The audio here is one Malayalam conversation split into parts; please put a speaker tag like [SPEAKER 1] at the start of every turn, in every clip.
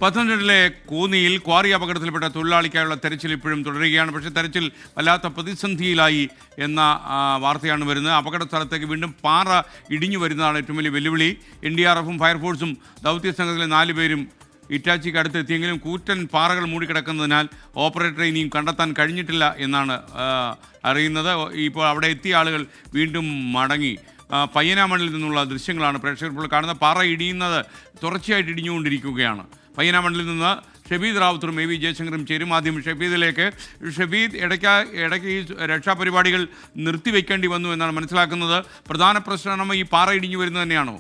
[SPEAKER 1] പത്തനംതിട്ടയിലെ കോന്നിയിൽ ക്വാറി അപകടത്തിൽപ്പെട്ട തൊഴിലാളിക്കായുള്ള തെരച്ചിൽ ഇപ്പോഴും തുടരുകയാണ്. പക്ഷേ തെരച്ചിൽ വല്ലാത്ത പ്രതിസന്ധിയിലായി എന്ന വാർത്തയാണ് വരുന്നത്. അപകട സ്ഥലത്തേക്ക് വീണ്ടും പാറ ഇടിഞ്ഞു വരുന്നതാണ് ഏറ്റവും വലിയ വെല്ലുവിളി. NDRFും ഫയർഫോഴ്സും ദൗത്യ സംഘത്തിലെ 4 പേരും ഇറ്റാച്ചിക്ക് അടുത്തെത്തിയെങ്കിലും കൂറ്റൻ പാറകൾ മൂടിക്കിടക്കുന്നതിനാൽ ഓപ്പറേറ്ററെ ഇനിയും കണ്ടെത്താൻ കഴിഞ്ഞിട്ടില്ല എന്നാണ് അറിയുന്നത്. ഇപ്പോൾ അവിടെ എത്തിയ ആളുകൾ വീണ്ടും മടങ്ങി. പയ്യനാമണ്ണിൽ നിന്നുള്ള ദൃശ്യങ്ങളാണ് പ്രേക്ഷകർ ഇപ്പോൾ കാണുന്നത്. പാറ ഇടിയുന്നത് തുടർച്ചയായിട്ട് ഇടിഞ്ഞുകൊണ്ടിരിക്കുകയാണ്. പയ്യനാമണ്ണിൽ നിന്ന് ഷബീദ് റാവുത്തറും AV ജയശങ്കറും ചേരും. ആദ്യം ഷബീദിലേക്ക്. ഷബീദ്, ഇടയ്ക്ക് ഈ രക്ഷാപരിപാടികൾ നിർത്തിവെക്കേണ്ടി വന്നു എന്നാണ് മനസ്സിലാക്കുന്നത്. പ്രധാന പ്രശ്നം ഈ പാറ ഇടിഞ്ഞു വരുന്നത് തന്നെയാണോ?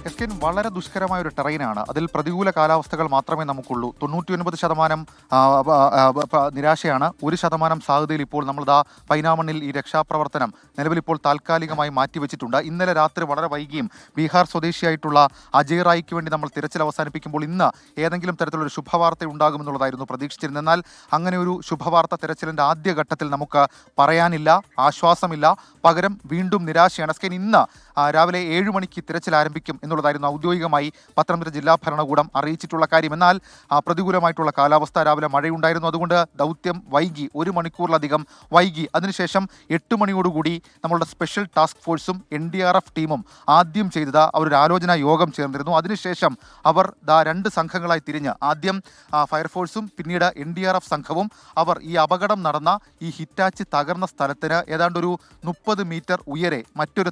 [SPEAKER 2] എസ്കെൻ, വളരെ ദുഷ്കരമായ ഒരു ടെറൈനാണ്. അതിൽ പ്രതികൂല കാലാവസ്ഥകൾ മാത്രമേ നമുക്കുള്ളൂ. 99% നിരാശയാണ്. 1% സാധ്യതയിൽ ഇപ്പോൾ നമ്മൾ പൈനാമണ്ണിൽ ഈ രക്ഷാപ്രവർത്തനം നിലവിലിപ്പോൾ താൽക്കാലികമായി മാറ്റിവെച്ചിട്ടുണ്ട്. ഇന്നലെ രാത്രി വളരെ വൈകിയും ബീഹാർ സ്വദേശിയായിട്ടുള്ള അജയ് റായിക്ക് വേണ്ടി നമ്മൾ തിരച്ചിൽ അവസാനിപ്പിക്കുമ്പോൾ ഇന്ന് ഏതെങ്കിലും തരത്തിലൊരു ശുഭവാർത്ത ഉണ്ടാകുമെന്നുള്ളതായിരുന്നു പ്രതീക്ഷിച്ചിരുന്നത്. എന്നാൽ അങ്ങനെ ഒരു ശുഭവാർത്ത തിരച്ചിലിൻ്റെ ആദ്യഘട്ടത്തിൽ നമുക്ക് പറയാനില്ല, ആശ്വാസമില്ല. പകരം വീണ്ടും നിരാശയാണ്. എസ്കെൻ, ഇന്ന് രാവിലെ 7 മണിക്ക് തിരച്ചിൽ ആരംഭിക്കും എന്നുള്ളതായിരുന്നു ഔദ്യോഗികമായി പത്തനംതിട്ട ജില്ലാ ഭരണകൂടം അറിയിച്ചിട്ടുള്ള കാര്യം. എന്നാൽ പ്രതികൂലമായിട്ടുള്ള കാലാവസ്ഥ, രാവിലെ മഴയുണ്ടായിരുന്നു. അതുകൊണ്ട് ദൗത്യം വൈകി, 1 മണിക്കൂറിലധികം വൈകി. അതിനുശേഷം 8 മണിയോടുകൂടി നമ്മളുടെ സ്പെഷ്യൽ ടാസ്ക് ഫോഴ്സും NDRF ടീമും ആദ്യം ചെയ്തത് അവരൊരു ആലോചനാ യോഗം ചേർന്നിരുന്നു. അതിനുശേഷം അവർ 2 സംഘങ്ങളായി തിരിഞ്ഞ് ആദ്യം ഫയർഫോഴ്സും പിന്നീട് NDRF സംഘവും അവർ ഈ അപകടം നടന്ന ഈ ഹിറ്റാച്ചി തകർന്ന സ്ഥലത്തിന് ഏതാണ്ട് ഒരു 30 മീറ്റർ ഉയരെ മറ്റൊരു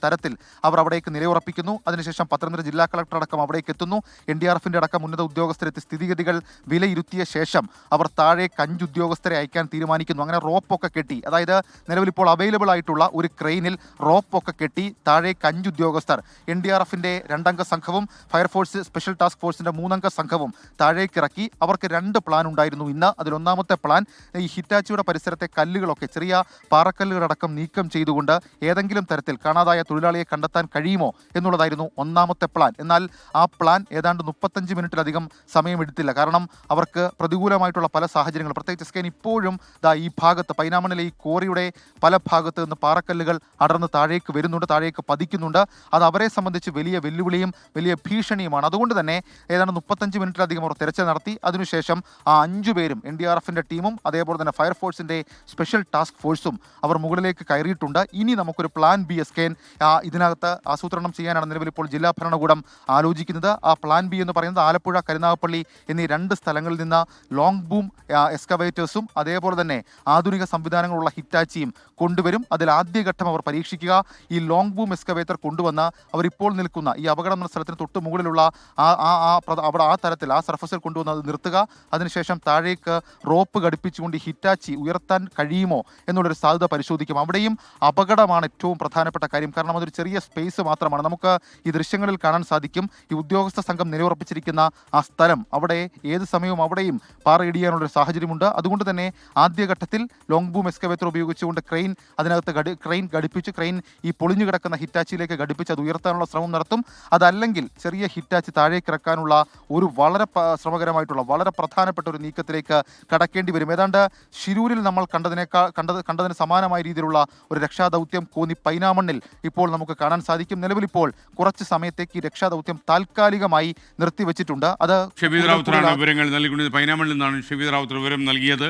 [SPEAKER 2] തരത്തിൽ അവർ അവിടേക്ക് നിലയുറപ്പിക്കുന്നു. അതിനുശേഷം പത്തനംതിട്ട ജില്ലാ കളക്ടർ അടക്കം അവിടേക്ക് എത്തുന്നു. NDRFിൻ്റെ അടക്കം ഉന്നത ഉദ്യോഗസ്ഥരെത്തി സ്ഥിതിഗതികൾ വിലയിരുത്തിയ ശേഷം അവർ താഴേക്ക് 5 ഉദ്യോഗസ്ഥരെ അയക്കാൻ തീരുമാനിക്കുന്നു. അങ്ങനെ റോപ്പൊക്കെ കെട്ടി, അതായത് നിലവിലിപ്പോൾ അവൈലബിൾ ആയിട്ടുള്ള ഒരു ക്രെയിനിൽ റോപ്പൊക്കെ കെട്ടി താഴേക്ക് 5 ഉദ്യോഗസ്ഥർ, NDRFിൻ്റെ 2 അംഗ സംഘവും ഫയർഫോഴ്സ് സ്പെഷ്യൽ ടാസ്ക് ഫോഴ്സിൻ്റെ 3 അംഗ സംഘവും താഴേക്ക് ഇറക്കി. അവർക്ക് 2 പ്ലാൻ ഉണ്ടായിരുന്നു ഇന്ന്. അതിൽ ഒന്നാമത്തെ പ്ലാൻ ഈ ഹിറ്റാച്ചിയുടെ പരിസരത്തെ കല്ലുകളൊക്കെ, ചെറിയ പാറക്കല്ലുകളടക്കം നീക്കം ചെയ്തുകൊണ്ട് ഏതെങ്കിലും തരത്തിൽ കാണാതായ തൊഴിലാളിയെ കണ്ടെത്താൻ കഴിയുമോ എന്നുള്ളതായിരുന്നു ഒന്നാമത്തെ പ്ലാൻ. എന്നാൽ ആ പ്ലാൻ ഏതാണ്ട് 35 മിനിറ്റിലധികം സമയമെടുത്തില്ല. കാരണം അവർക്ക് പ്രതികൂലമായിട്ടുള്ള പല സാഹചര്യങ്ങൾ, പ്രത്യേകിച്ച് സ്കെൻ ഇപ്പോഴും ഈ ഭാഗത്ത് പൈനാമണ്ണിലെ ഈ കോറിയുടെ പല ഭാഗത്ത് നിന്ന് പാറക്കല്ലുകൾ അടർന്ന് താഴേക്ക് വരുന്നുണ്ട്, താഴേക്ക് പതിക്കുന്നുണ്ട്. അത് അവരെ സംബന്ധിച്ച് വലിയ വെല്ലുവിളിയും വലിയ ഭീഷണിയുമാണ്. അതുകൊണ്ട് തന്നെ ഏതാണ്ട് 35 മിനിറ്റിലധികം അവർ തിരച്ചിൽ നടത്തി. അതിനുശേഷം ആ 5 പേരും NDRFിൻ്റെ ടീമും അതേപോലെ തന്നെ ഫയർഫോഴ്സിൻ്റെ സ്പെഷ്യൽ ടാസ്ക് ഫോഴ്സും അവർ മുകളിലേക്ക് കയറിയിട്ടുണ്ട്. ഇനി നമുക്കൊരു പ്ലാൻ ബി എസ്കെൻ ഇതിനകത്ത് ആസൂത്രണം ചെയ്യാനാണ് നിലവിൽ ഇപ്പോൾ ജില്ലാ ഭരണകൂടം ആലോചിക്കുന്നത്. ആ പ്ലാൻ ബി എന്ന് പറയുന്നത് ആലപ്പുഴ, കരുനാഗപ്പള്ളി എന്നീ 2 സ്ഥലങ്ങളിൽ നിന്ന് ലോങ് ബൂം എക്സ്കവേറ്റേഴ്സും അതേപോലെ തന്നെ ആധുനിക സംവിധാനങ്ങളുള്ള ഹിറ്റാച്ചിയും കൊണ്ടുവരും. അതിൽ ആദ്യഘട്ടം അവർ പരീക്ഷിക്കുക ഈ ലോങ് ബൂം എക്സ്കവേറ്റർ കൊണ്ടുവന്ന് അവരിപ്പോൾ നിൽക്കുന്ന ഈ അപകടം എന്ന സ്ഥലത്തിന് തൊട്ട് മുകളിലുള്ള അവിടെ ആ തരത്തിൽ ആ സർഫസിൽ കൊണ്ടുവന്ന് അത് നിർത്തുക. അതിനുശേഷം താഴേക്ക് റോപ്പ് ഘടിപ്പിച്ചുകൊണ്ട് ഹിറ്റാച്ചി ഉയർത്താൻ കഴിയുമോ എന്നുള്ളൊരു സാധ്യത പരിശോധിക്കും. അവിടെയും അപകടമാണ് ഏറ്റവും പ്രധാനപ്പെട്ട കാര്യം. കാരണം അതൊരു ചെറിയ സ്പേസ് മാത്രമാണ്. നമുക്ക് ഈ ദൃശ്യങ്ങളിൽ കാണാൻ സാധിക്കും ഈ ഉദ്യോഗസ്ഥ സംഘം നിലയുറപ്പിച്ചിരിക്കുന്ന ആ സ്ഥലം. അവിടെ ഏത് സമയവും അവിടെയും പാറ ഇടിയാനുള്ളൊരു സാഹചര്യമുണ്ട്. അതുകൊണ്ട് തന്നെ ആദ്യഘട്ടത്തിൽ ലോങ് ബൂം എക്സ്കവേറ്റർ ഉപയോഗിച്ചുകൊണ്ട് ക്രെയിൻ ഘടിപ്പിച്ച് ക്രെയിൻ ഈ പൊളിഞ്ഞു കിടക്കുന്ന ഹിറ്റാച്ചിയിലേക്ക് ഘടിപ്പിച്ച് അത് ഉയർത്താനുള്ള ശ്രമം നടത്തും. അതല്ലെങ്കിൽ ചെറിയ ഹിറ്റാച്ചി താഴേക്ക് ഇറക്കാനുള്ള ഒരു വളരെ ശ്രമകരമായിട്ടുള്ള വളരെ പ്രധാനപ്പെട്ട ഒരു നീക്കത്തിലേക്ക് കടക്കേണ്ടി വരും. ഏതാണ്ട് ശിരൂരിൽ നമ്മൾ കണ്ടതിന് സമാനമായ രീതിയിലുള്ള ഒരു രക്ഷാദൗത്യം കോന്നി പൈനാമണ്ണിൽ ഇപ്പോൾ നമുക്ക് കാണാൻ സാധിക്കും. നിലവിലിപ്പോൾ കുറച്ച് സമയത്തേക്ക് ഈ രക്ഷാദൗത്യം താൽക്കാലികമായി നിർത്തിവെച്ചിട്ടുണ്ട്. അത്
[SPEAKER 1] ഷബീദ് റാവുത്തറാണ് വിവരങ്ങൾ നൽകിക്കൊണ്ടത്. പൈനാമണ്ണിൽ നിന്നാണ് ഷബീദ് റാവുത്തർ വിവരം നൽകിയത്.